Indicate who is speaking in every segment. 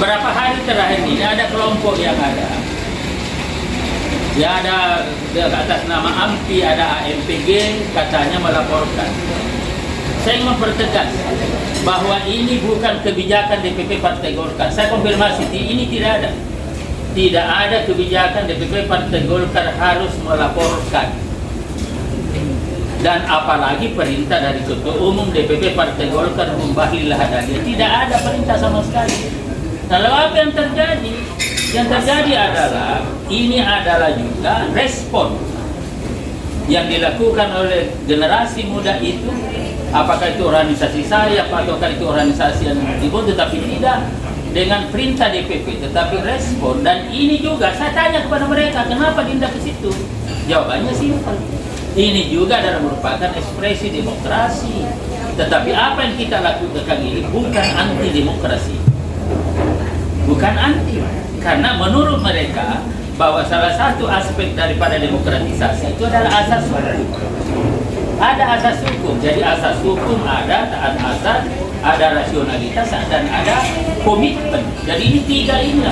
Speaker 1: Beberapa hari terakhir ini ada kelompok yang ada. Ya ada atas nama AMPI, ada AMPG, katanya melaporkan. Saya ingin mempertegas bahwa ini bukan kebijakan DPP Partai Golkar. Saya konfirmasi, ini tidak ada. Tidak ada kebijakan DPP Partai Golkar harus melaporkan. Dan apalagi perintah dari Ketua Umum DPP Partai Golkar Mbah Hadania. Tidak ada perintah sama sekali. Lalu apa yang terjadi? Yang terjadi adalah, ini adalah juga respon yang dilakukan oleh generasi muda itu. Apakah itu organisasi saya, ataukah itu organisasi yang dibuat, tetapi tidak dengan perintah DPP, tetapi respon. Dan ini juga saya tanya kepada mereka, kenapa dinda ke situ? Jawabannya simpel. Ini juga adalah merupakan ekspresi demokrasi. Tetapi apa yang kita lakukan ini bukan anti demokrasi. Bukan anti. Karena menurut mereka bahwa salah satu aspek daripada demokratisasi itu adalah asas hukum. Ada asas hukum. Jadi asas hukum ada, taat asas, ada rasionalitas, dan ada komitmen. Jadi ini tiga ini.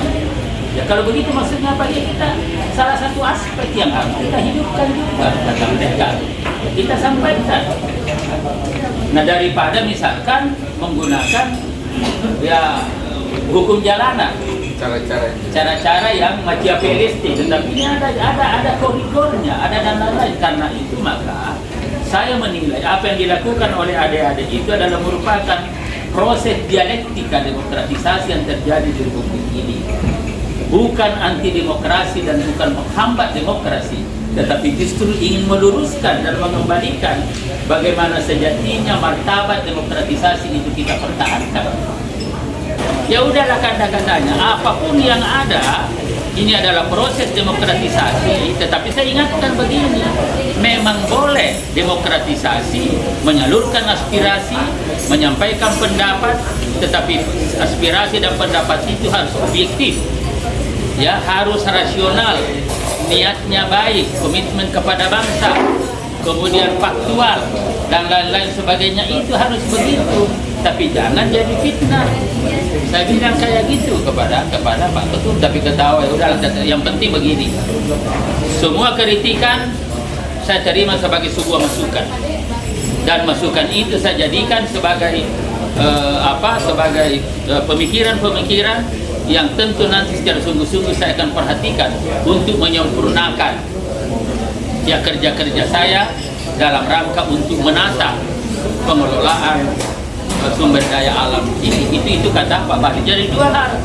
Speaker 1: Ya kalau begitu maksudnya apa ya, kita salah satu aspek yang harus kita hidupkan juga kata mereka. Kita sampaikan. Nah daripada misalkan menggunakan ya hukum jalanan, cara-cara yang machiavellistik, tetapi ini ada koridornya, ada dan lain-lain. Karena itu maka saya menilai apa yang dilakukan oleh adik-adik itu adalah merupakan proses dialektika demokratisasi yang terjadi di Republik ini. Bukan anti demokrasi dan bukan menghambat demokrasi, tetapi justru ingin meluruskan dan mengembalikan bagaimana sejatinya martabat demokratisasi itu kita pertahankan. Ya udahlah kata-katanya, apapun yang ada, ini adalah proses demokratisasi, tetapi saya ingatkan begini, memang boleh demokratisasi, menyalurkan aspirasi, menyampaikan pendapat, tetapi aspirasi dan pendapat itu harus objektif, ya harus rasional, niatnya baik, komitmen kepada bangsa, kemudian faktual, dan lain-lain sebagainya, itu harus begitu. Tapi jangan jadi fitnah. Saya bilang kayak gitu kepada Pak Ketum, tapi ketawa, ya udah, yang penting begini. Semua kritikan saya terima sebagai sebuah masukan. Dan masukan itu saya jadikan sebagai sebagai pemikiran-pemikiran yang tentu nanti secara sungguh-sungguh saya akan perhatikan untuk menyempurnakan ya kerja-kerja saya dalam rangka untuk menata pengelolaan sumber daya alam ini. Itu kata Pak Bahri. Jadi dua hal,